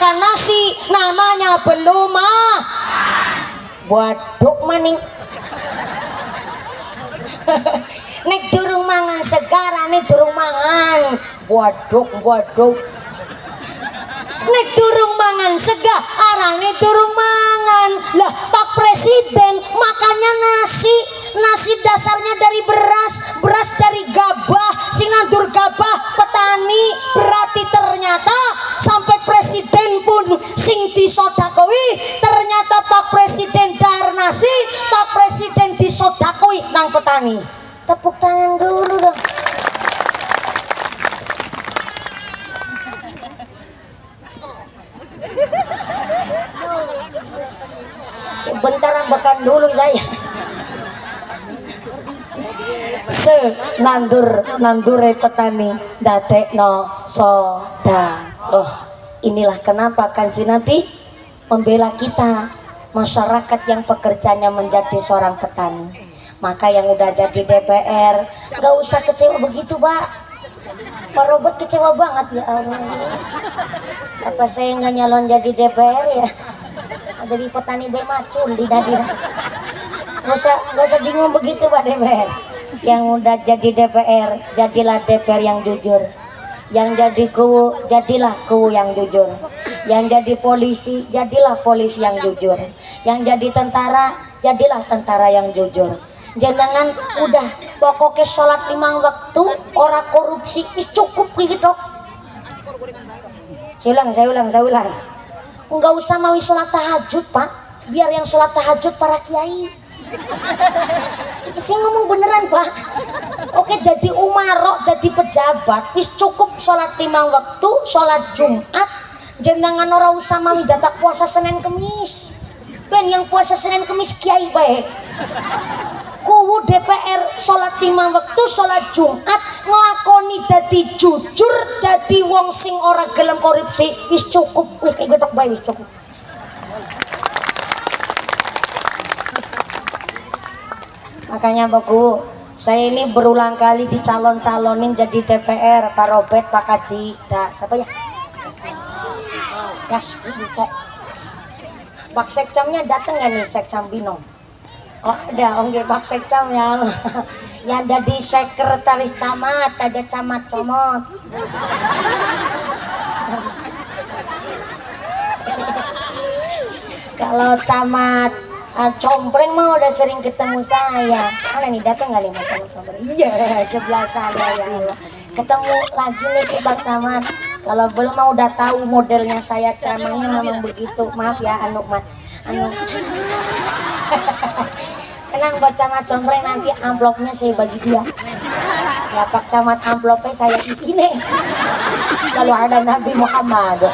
makan nasi namanya belum bodok maning. Nek durung mangan segarane durung mangan bodok. Nek durung mangan sega arane durung mangan. Lah Pak Presiden makannya nasi dasarnya dari beras dari gabah, sing nandur gabah petani. Berarti ternyata sampai presiden pun sing disodakoi, ternyata Pak Presiden dar nasi, Pak Presiden disodakoi nang petani. Tepuk tangan dulu dong. Bentar ambekan dulu saya. Nandure petani dadekno soda. Oh, inilah kenapa Kanjeng Nabi membela kita masyarakat yang pekerjaannya menjadi seorang petani. Maka yang udah jadi DPR gak usah kecewa begitu, Pak. Pak Robert kecewa banget, ya Allah. Apa saya nggak nyalon jadi DPR ya? Ada di petani macul di dadir. Gak usah bingung begitu, Pak DPR. Yang udah jadi DPR, jadilah DPR yang jujur. Yang jadi kuwu, jadilah kuwu yang jujur. Yang jadi polisi, jadilah polisi yang jujur. Yang jadi tentara, jadilah tentara yang jujur. Jangan udah pokoknya sholat 5 waktu, ora korupsi, cukup gitu. Saya ulang. Enggak usah mau sholat tahajud, Pak. Biar yang sholat tahajud para kiai. Saya ngomong beneran, Pak. Oke, jadi umarok, jadi pejabat, wis cukup sholat 5 waktu, sholat Jumat. Jangan ora usah mau datang puasa Senin Kemis. Ben yang puasa Senin Kemis kiai baik. Kuwu DPR sholat 5 waktu, sholat Jumat, ngelakoni dadi jujur, dadi wong sing ora gelem korupsi, wis cukup. Wih, kayak gotok bae wis cukup. Makanya Baku, saya ini berulang kali dicalon-calonin jadi DPR, Pak Robert, Pak Kaji, siapa ya? Gas Wintok. Pak Sekcamnya datang nggak nih, Sekcam Binong? Oh ada, Pak Sekcam ya. Yang ada di sekretaris camat, ada camat comot. Kalau camat Compreng mah udah sering ketemu saya. Mana nih, datang nggak nih Mas Camat Compreng? Iya, sebelah sana ya Allah. Ketemu lagi nih Pak Camat. Kalau belum mau udah tahu modelnya saya, ceramahnya memang begitu. Maaf ya anu. Tenang Pak Camat Compreng, nanti amplopnya saya bagi dia. Ya Pak Camat, amplopnya saya isi nih. Selalu ada Nabi Muhammad.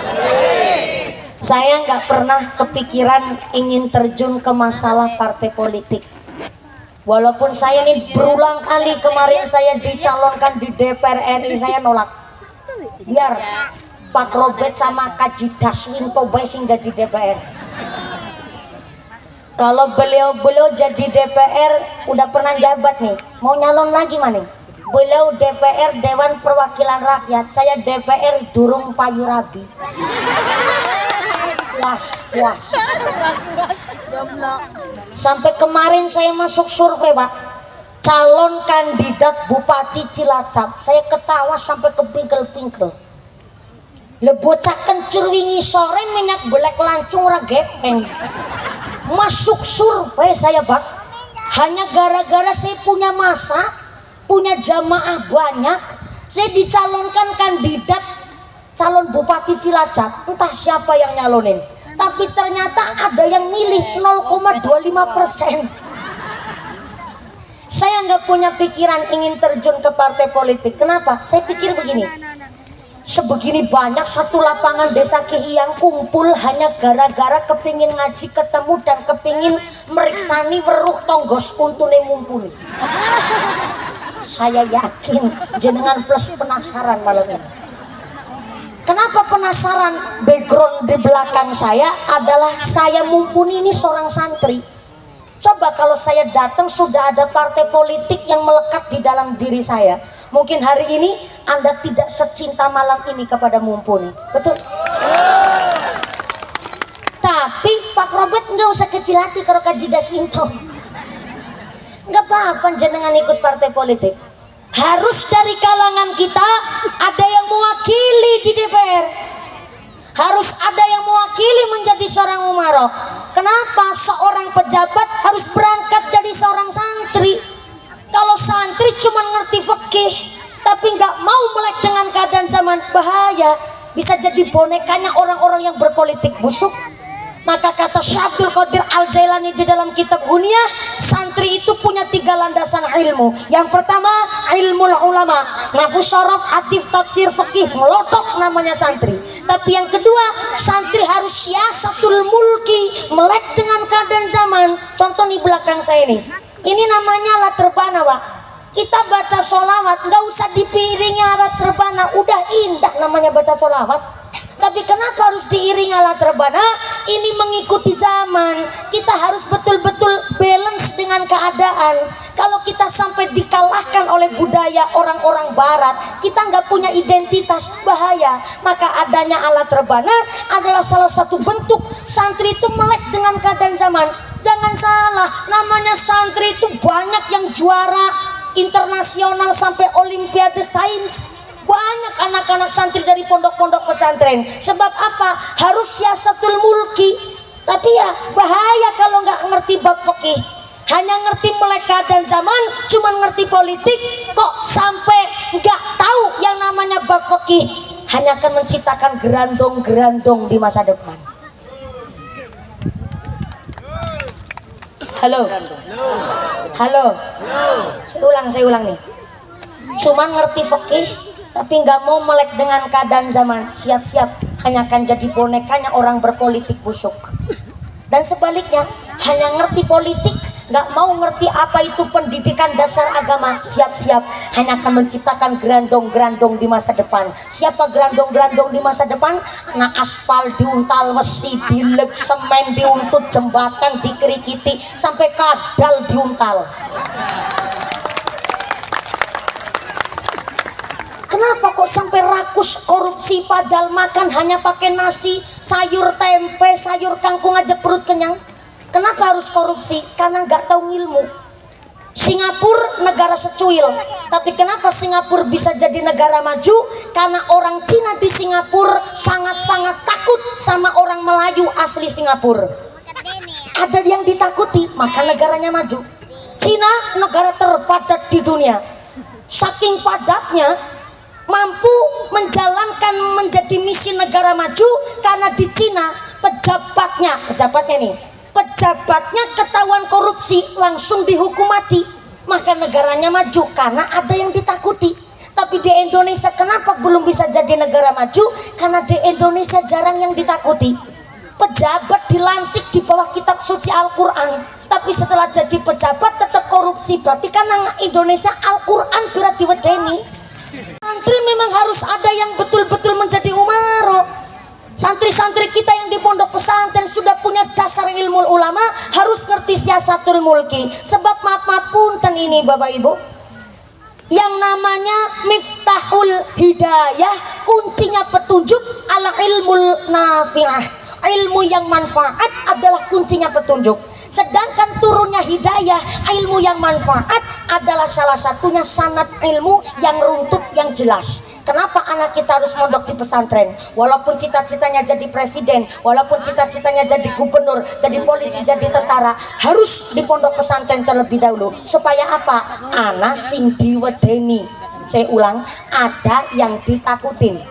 Saya nggak pernah kepikiran ingin terjun ke masalah partai politik. Walaupun saya nih berulang kali kemarin saya dicalonkan di DPR RI, saya nolak. Biar Pak Robert sama Kaji Daswin Tobai sehingga di DPR. Kalau beliau jadi DPR udah pernah jabat nih, mau nyalon lagi mana? Beliau DPR Dewan Perwakilan Rakyat, saya DPR Durung Payurabi. Puas. Sampai kemarin saya masuk survei, Pak. Calon kandidat Bupati Cilacap, saya ketawa sampai kepingkel-pingkel. Le bocah kencur wingi sore minyak belek lancung ra gepeng. Masuk survei saya, Pak. Hanya gara-gara saya punya masa, punya jamaah banyak, saya dicalonkan kandidat calon Bupati Cilacap. Entah siapa yang nyalonin, tapi ternyata ada yang milih 0,25%. Saya nggak punya pikiran ingin terjun ke partai politik. Kenapa? Saya pikir begini, sebegini banyak satu lapangan desa Kihiyang kumpul hanya gara-gara kepingin ngaji ketemu dan kepingin meriksani weruh tonggos untune mumpuni. Saya yakin jenengan plus penasaran malam ini. Kenapa penasaran? Background di belakang saya adalah saya mumpuni ini seorang santri. Coba kalau saya datang sudah ada partai politik yang melekat di dalam diri saya, mungkin hari ini Anda tidak secinta malam ini kepada mumpuni. Betul? Pak Robert nggak usah kecil hati kalau kaji daswinto. Nggak apa-apa jenengan ikut partai politik. Harus dari kalangan kita ada yang mewakili di DPR. Harus ada yang mewakili menjadi seorang umaroh. Kenapa seorang pejabat harus berangkat dari seorang santri? Kalau santri cuma ngerti fikih tapi nggak mau melek dengan keadaan zaman, bahaya. Bisa jadi bonekanya orang-orang yang berpolitik busuk. Maka kata Syabdul Qadir Al-Jailani di dalam kitab Gunyah, santri itu punya 3 landasan ilmu. Yang pertama, ilmu ulama, nafsu syaraf, hadis, tafsir, fikih, melotok namanya santri. Tapi yang kedua, santri harus siasatul mulki, melek dengan keadaan zaman. Contoh di belakang saya ini namanya alat terbana, Pak. Kita baca sholawat nggak usah dipiringi alat terbana, udah indah namanya baca sholawat. Tapi kenapa harus diiringi alat rebana? Ini mengikuti zaman. Kita harus betul-betul balance dengan keadaan. Kalau kita sampai dikalahkan oleh budaya orang-orang barat, kita nggak punya identitas, bahaya. Maka adanya alat rebana adalah salah satu bentuk santri itu melek dengan keadaan zaman. Jangan salah, namanya santri itu banyak yang juara internasional sampai olimpiade sains. Banyak anak-anak santri dari pondok-pondok pesantren. Sebab apa? Harus siasatul mulki. Tapi ya bahaya kalau nggak ngerti bab fikih. Hanya ngerti melek keadaan zaman, cuma ngerti politik, kok sampai nggak tahu yang namanya bab fikih. Hanya akan menciptakan gerandong-gerandong di masa depan. Halo. Halo. Saya ulang nih. Cuma ngerti fikih tapi nggak mau melek dengan keadaan zaman, siap-siap hanya akan jadi bonekanya orang berpolitik busuk. Dan sebaliknya, hanya ngerti politik nggak mau ngerti apa itu pendidikan dasar agama, siap-siap hanya akan menciptakan gerandong-gerandong di masa depan. Siapa gerandong-gerandong di masa depan? Nah, aspal diuntal, besi dilek, semen diuntut, jembatan dikerikiti, sampai kadal diuntal. Kenapa kok sampai rakus korupsi, padahal makan hanya pakai nasi, sayur tempe, sayur kangkung aja perut kenyang? Kenapa harus korupsi? Karena nggak tahu ilmu. Singapura negara secuil, tapi kenapa Singapura bisa jadi negara maju? Karena orang Cina di Singapura sangat-sangat takut sama orang Melayu asli Singapura. Ada yang ditakuti, maka negaranya maju. Cina negara terpadat di dunia. Saking padatnya mampu menjalankan menjadi misi negara maju karena di Cina pejabatnya ketahuan korupsi langsung dihukum mati, maka negaranya maju karena ada yang ditakuti. Tapi di Indonesia kenapa belum bisa jadi negara maju? Karena di Indonesia jarang yang ditakuti. Pejabat dilantik di bawah kitab suci Al-Quran, tapi setelah jadi pejabat tetap korupsi. Berarti karena Indonesia Al-Quran berat diwedeni. Santri memang harus ada yang betul-betul menjadi umaro. Santri-santri kita yang di pondok pesantren sudah punya dasar ilmu ulama, harus ngerti siasatul mulki. Sebab maaf punten ini Bapak Ibu, yang namanya miftahul hidayah, kuncinya petunjuk, ala ilmul nafi'ah. Ilmu yang manfaat adalah kuncinya petunjuk. Sedangkan turunnya hidayah, ilmu yang manfaat adalah salah satunya sanad ilmu yang runtut, yang jelas. Kenapa anak kita harus mondok di pesantren? Walaupun cita-citanya jadi presiden, walaupun cita-citanya jadi gubernur, jadi polisi, jadi tentara, harus di pondok pesantren terlebih dahulu. Supaya apa? Anak sing diwedeni. Saya ulang, ada yang ditakutin.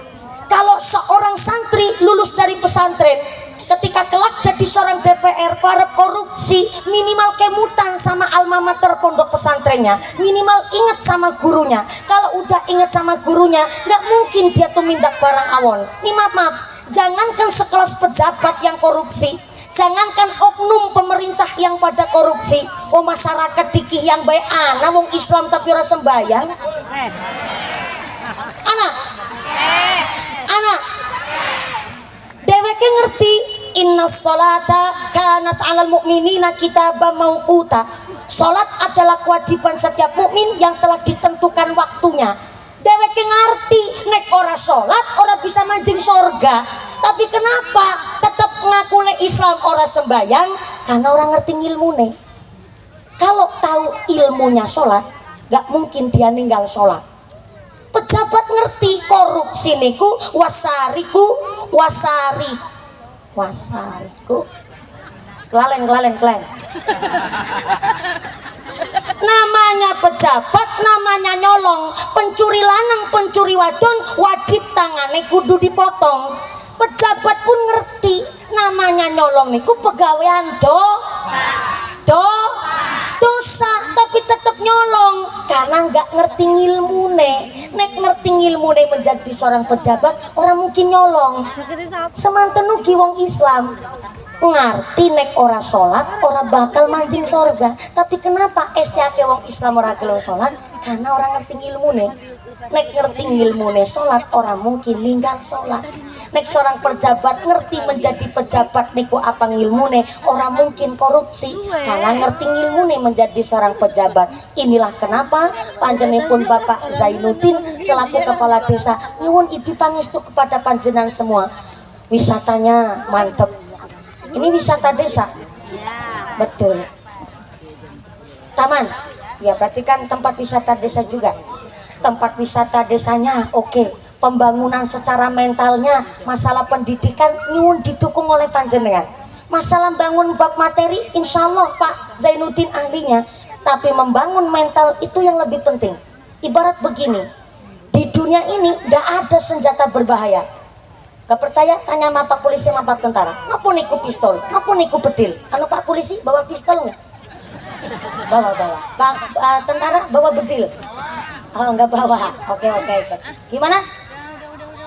Kalau seorang santri lulus dari pesantren, ketika kelak jadi seorang DPR, para korupsi, minimal kemutan sama alma mater pondok pesantrennya, minimal ingat sama gurunya. Kalau udah ingat sama gurunya, nggak mungkin dia tuh mindak barang awon. Ini maaf, jangankan sekelas pejabat yang korupsi, jangankan oknum pemerintah yang pada korupsi, oh masyarakat dikih yang baik, wong Islam tapi ora sembayang. Anak deweke ngerti inna sholata kanat alal mu'minina kitaban mauquta. Salat adalah kewajiban setiap mukmin yang telah ditentukan waktunya. Deweke ngerti nek ora salat ora bisa manjing sorga. Tapi kenapa tetap ngakule Islam ora sembayang karena orang ngerti ilmune. Kalau tahu ilmunya sholat, gak mungkin dia ninggal sholat. Pejabat ngerti korupsi niku wasariku kelalen namanya pejabat, namanya nyolong, pencuri lanang, pencuri wadon wajib tangane kudu dipotong. Pejabat pun ngerti namanya nyolong niku pegawaian dosa, tapi tetap nyolong karena nggak ngerti ngilmune. Nek ngerti ngilmune menjadi seorang pejabat, orang mungkin nyolong. Semanten ugi wong Islam ngerti nek ora sholat ora bakal manjing sorga. Tapi kenapa esyake wong Islam ora gelem sholat? Karena orang ngerti ngilmune. Nek ngerti ngilmune sholat orang mungkin ninggal sholat. Nek seorang pejabat ngerti menjadi pejabat niku apa ngilmune, orang mungkin korupsi karena ngerti ngilmune menjadi seorang pejabat. Inilah kenapa panjenenganipun Bapak Zainuddin selaku kepala desa nyuwun idi pangestu kepada panjenengan semua. Wisatanya mantep. Ini wisata desa. Betul. Taman. Ya berarti kan tempat wisata desa juga. Tempat wisata desanya oke. Pembangunan secara mentalnya, masalah pendidikan nyuwun didukung oleh panjenengan. Masalah bangun bab materi insya Allah Pak Zainuddin ahlinya. Tapi membangun mental itu yang lebih penting. Ibarat begini, di dunia ini gak ada senjata berbahaya. Gak percaya? Tanya sama Pak Polisi sama Pak Tentara. Napa niku pistol? Napa niku bedil? Anu Pak Polisi bawa pistol nggak? Bawa. Pak Tentara bawa bedil? Oh nggak bawa. Oke. Gimana?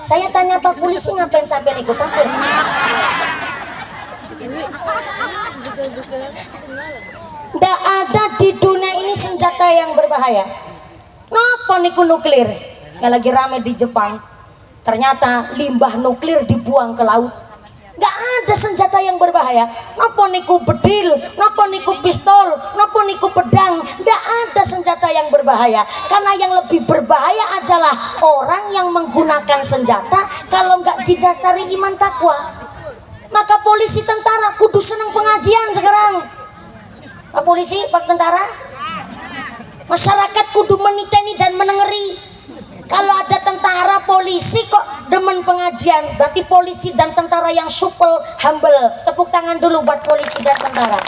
Saya tanya Pak Polisi ngapain sampai ikut campur? Nggak ada di dunia ini senjata yang berbahaya. Napa niku nuklir? Yang lagi rame di Jepang. Ternyata limbah nuklir dibuang ke laut. Gak ada senjata yang berbahaya. Napa niku bedil, napa niku pistol, napa niku pedang. Gak ada senjata yang berbahaya. Karena yang lebih berbahaya adalah orang yang menggunakan senjata kalau gak didasari iman takwa. Maka polisi tentara kudu seneng pengajian sekarang. Pak Polisi, Pak Tentara, masyarakat kudu meniteni dan menengeri. Kalau ada tentara polisi kok demen pengajian, berarti polisi dan tentara yang supel, humble. Tepuk tangan dulu buat polisi dan tentara.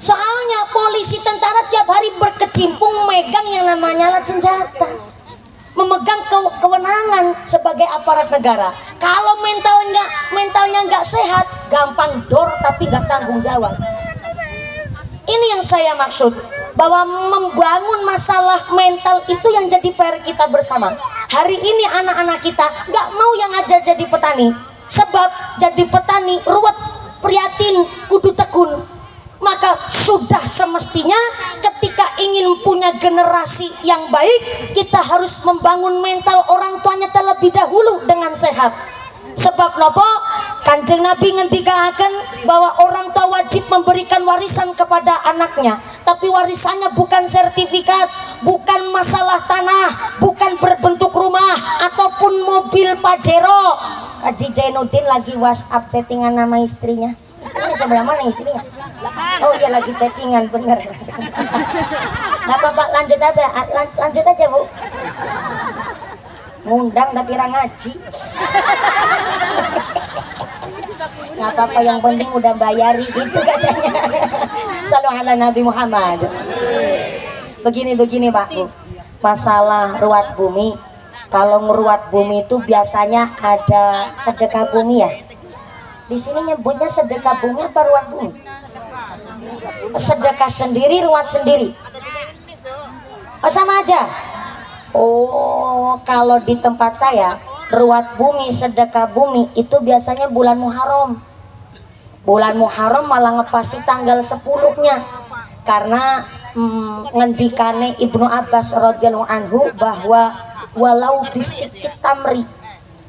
Soalnya polisi tentara tiap hari berkecimpung megang yang namanya alat senjata, memegang kewenangan sebagai aparat negara. Kalau mentalnya nggak sehat, gampang dor tapi nggak tanggung jawab. Ini yang saya maksud, bahwa membangun masalah mental itu yang jadi PR kita bersama. Hari ini anak-anak kita nggak mau yang aja jadi petani, sebab jadi petani ruwet, prihatin, kudu tekun. Maka sudah semestinya ketika ingin punya generasi yang baik, kita harus membangun mental orang tuanya terlebih dahulu dengan sehat. Sebab nopo Kanjeng Nabi ngendikaken bahwa orang tua wajib memberikan warisan kepada anaknya, tapi warisannya bukan sertifikat, bukan masalah tanah, bukan berbentuk rumah ataupun mobil Pajero. Haji Zainuddin lagi WhatsApp chattingan nama istrinya. Istrinya sebelah mana istrinya? Oh iya lagi chattingan, bener. Nah Bapak lanjut aja Bu. Ngundang tapi ra ngaji. Nggak apa-apa, yang penting udah bayari gitu katanya. Sallallahu ala Nabi Muhammad. Begini Pak Bu, masalah ruat bumi. Kalau ngeruat bumi itu biasanya ada sedekah bumi ya. Di sini nyebutnya sedekah bumi apa ruat bumi? Sedekah sendiri, ruat sendiri. Oh, sama aja. Oh, kalau di tempat saya ruat bumi, sedekah bumi itu biasanya bulan Muharram. Bulan Muharram malah ngepasi tanggal 10-nya. Karena ngendikane Ibnu Abbas radhiyallahu anhu bahwa walau bisikit tamri,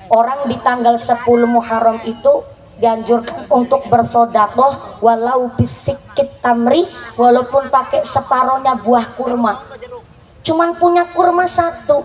orang di tanggal 10 Muharram itu dianjurkan untuk bersodakoh walau bisikit tamri, walaupun pakai separohnya buah kurma. Cuman punya kurma satu,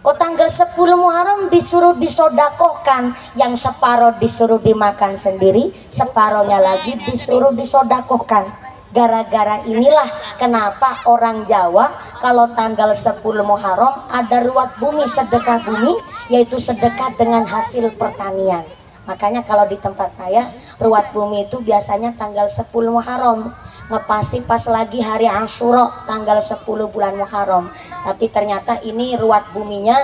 Kok tanggal 10 Muharram disuruh disodakohkan, yang separuh disuruh dimakan sendiri, separuhnya lagi disuruh disodakohkan. Gara-gara inilah kenapa orang Jawa kalau tanggal 10 Muharram ada ruat bumi, sedekah bumi, yaitu sedekah dengan hasil pertanian. Makanya kalau di tempat saya ruat bumi itu biasanya tanggal 10 Muharram, ngepasi pas lagi hari Asyura tanggal 10 bulan Muharram. Tapi ternyata ini ruat buminya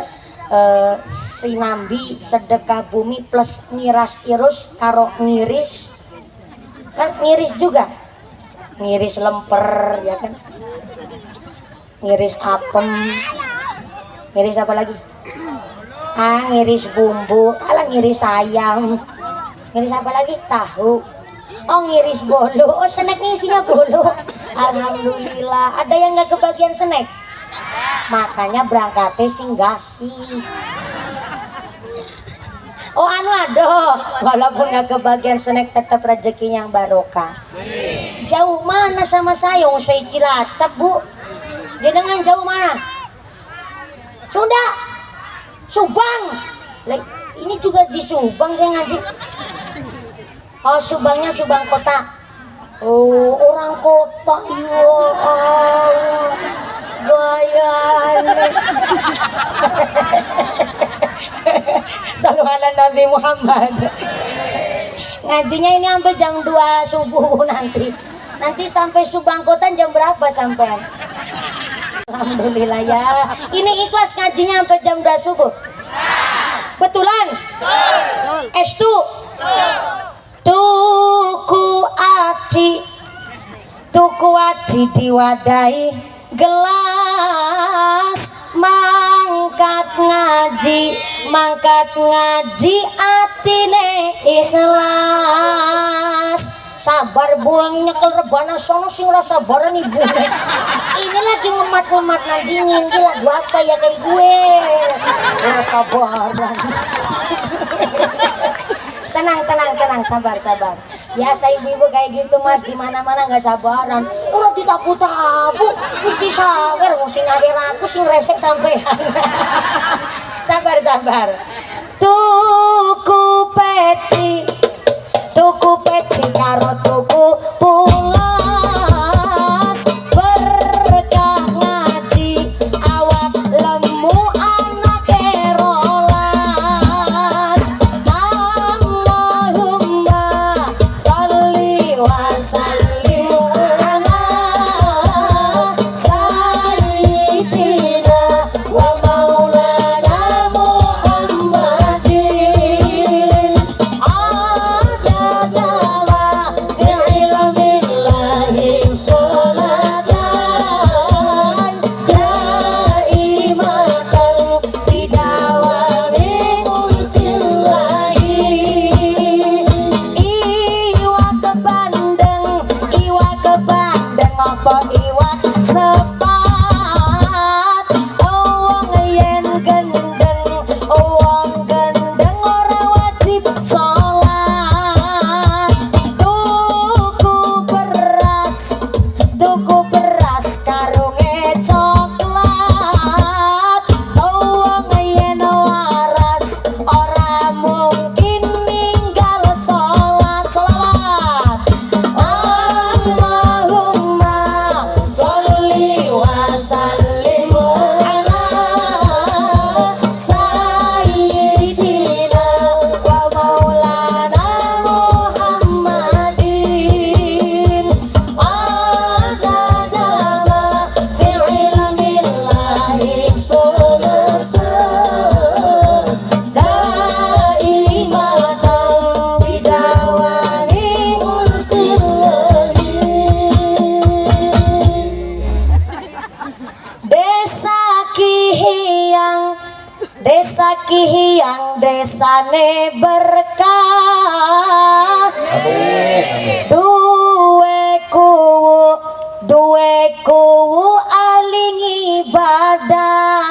sinambi sedekah bumi plus ngiras irus karo ngiris, kan ngiris juga, ngiris lemper ya kan, ngiris apem, ngiris apa lagi, ngiris bumbu, alah ngiris ayam, ngiris apa lagi, tahu, oh ngiris bolu, oh snacknya isinya bolu. Alhamdulillah, ada yang nggak kebagian snack, makanya berangkatnya singgasi. Oh aduh, walaupun nggak kebagian snack tetap rezekinya yang barokah. Jauh mana sama saya, saya Cilacap bu, jenengan jauh mana? Sudah Subang, ini juga di Subang saya ngaji. Oh Subangnya Subang kota. Oh orang kota, iya Allah, gayane. Salam ala Nabi Muhammad. Ngajinya ini sampai jam 2 subuh nanti. Nanti sampai Subang kota jam berapa sampai? Alhamdulillah ya. Ini ikhlas ngajinya sampai jam 2 subuh. Betulan? Estu? Tuku aci diwadai gelas, mangkat ngaji atine ikhlas. Sabar buang nyekel rebana sono sing rasa sabaran ibu. Ini lagi ngemat nanti nyinggi lagu apa ya kayak gue. Rasa sabaran. Tenang, sabar. Biasa ibu-ibu kayak gitu mas, di mana-mana nggak sabaran. Udah ditapu-tapu, terus disawer, sing akhir aku sing resek sampean. Sabar. Tuku peci karo tuku pulas, berkah ngaji awak lemu anak rolas. Allahumma sholli wa sallim ala sayyidina wa maulana Muhammadin. Kihiyang desane berkah, duwe kuwu ahli ibadah,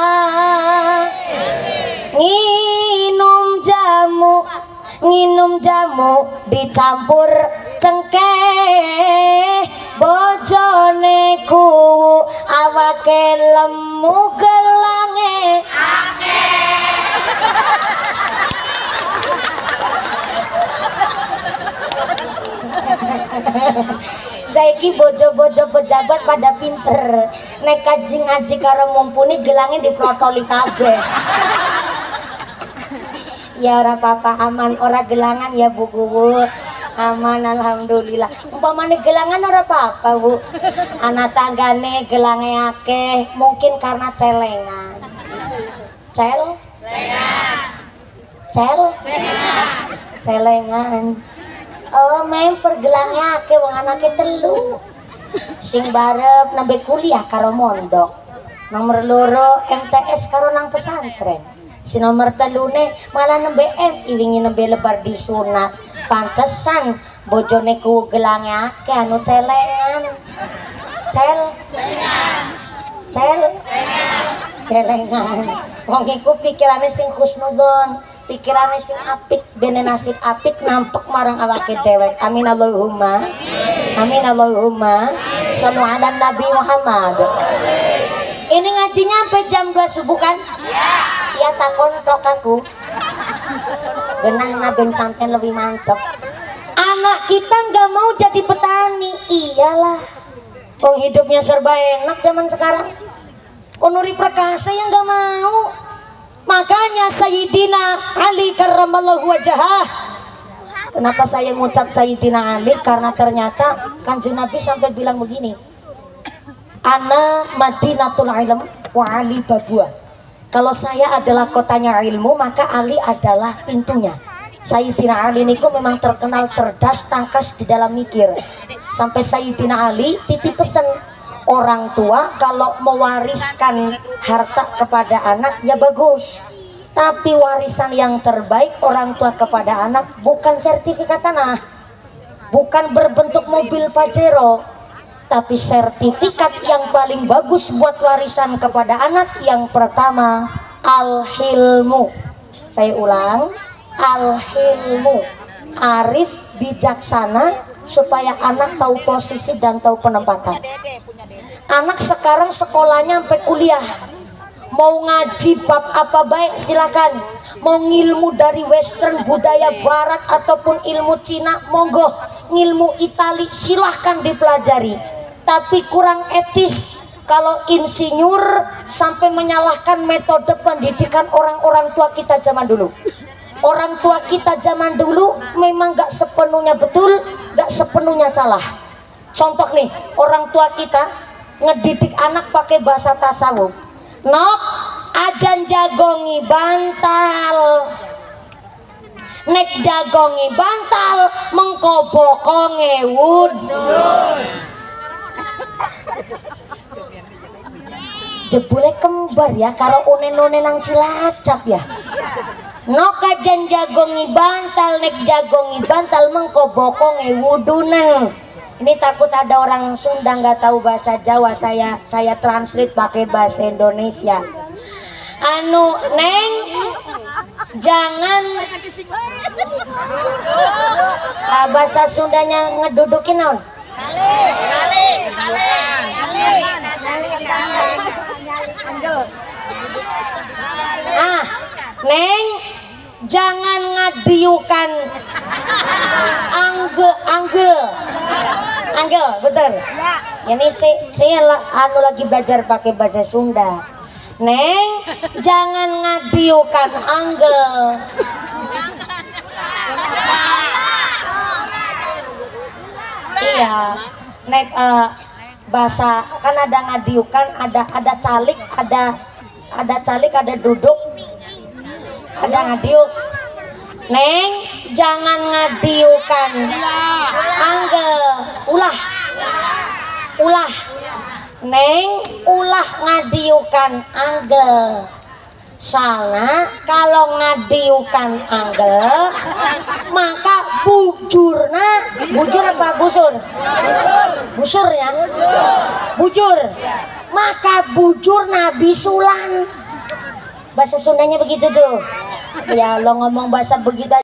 nginum jamu dicampur cengkeh, bojone kuwu awake lemu gelange. Amin. Saiki bojo-bojo pejabat pada pinter nek kaji ngaji karo mumpuni gelangnya diprotoli kabeh. Ya ora apa-apa, aman, ora gelangan ya Bu Guru. Aman alhamdulillah. Umpamane gelangan ora apa-apa Bu. Anak tanggane gelange akeh mungkin karena celengan. Celengan. Oh, main pergelangnya akeh wong anake telu. Sing barep nembe kuliah karo mondok. Nomor loro MTS karo nang pesantren. Si nomor telune malah nembe wingi nembe lebar disunat. Pantesan bojone ku gelange akeh anu celengan. Celengan. Wong iku pikirane sing husnudon, pikirane sing apik, bene nasib apik nampek marang awake dewek. Amin Allahumma. Amin Allahumma. Shallu ala Nabi Muhammad. Ini ngajinya sampai jam 2 subuh kan? Iya takon tok aku. Genah ben santen lebih mantep. Anak kita nggak mau jadi petani, iyalah. Wong hidupnya serba enak zaman sekarang. Konuri Prakasa yang nggak mau. Makanya Sayyidina Ali karramallahu wajhah. Kenapa saya ngucap Sayyidina Ali? Karena ternyata Kanjeng Nabi sampai bilang begini. Ana Madinatul Ilm wa Ali Babua. Kalau saya adalah kotanya ilmu, maka Ali adalah pintunya. Sayyidina Ali niku memang terkenal cerdas, tangkas di dalam mikir. Sampai Sayyidina Ali titip pesan orang tua kalau mewariskan harta kepada anak ya bagus. Tapi warisan yang terbaik orang tua kepada anak bukan sertifikat tanah, bukan berbentuk mobil Pajero, tapi sertifikat yang paling bagus buat warisan kepada anak yang pertama al-hilmu. Saya ulang, al-hilmu, arif bijaksana supaya anak tahu posisi dan tahu penempatan. Anak sekarang sekolahnya sampai kuliah, mau ngaji bab apa baik silakan, mau ngilmu dari western budaya barat ataupun ilmu Cina monggo, ngilmu Itali silahkan dipelajari. Tapi kurang etis kalau insinyur sampai menyalahkan metode pendidikan orang-orang tua kita zaman dulu. Orang tua kita zaman dulu memang gak sepenuhnya betul, gak sepenuhnya salah. Contoh nih, orang tua kita ngedidik anak pakai bahasa tasawuf. Nok, ajan jagongi bantal, nek jagongi bantal mengkobokonge wudun. Jebule kembar ya karo unen-unen nang Cilacap ya. Nok ajan jagongi bantal, nek jagongi bantal mengkobokonge wudunen. Ini takut ada orang Sunda nggak tahu bahasa Jawa, saya translate pakai bahasa Indonesia. Anu neng jangan bahasa Sundanya ngedudukin naon? Neng jangan ngadiukan anggel betul ya. Ini saya anu lagi belajar pakai bahasa Sunda. Neng jangan ngadiukan anggel. Iya nek bahasa kan ada ngadiukan, ada calik, ada calik, ada duduk, ada ngadiuk. Neng jangan ngadiukan anggel, ulah neng ulah ngadiukan anggel. Soalnya kalau ngadiukan anggel maka bujurna, bujur apa busur? Busur ya, bujur, maka bujurna bisulan. Bahasa Sundanya begitu tuh ya, lo ngomong bahasa begitu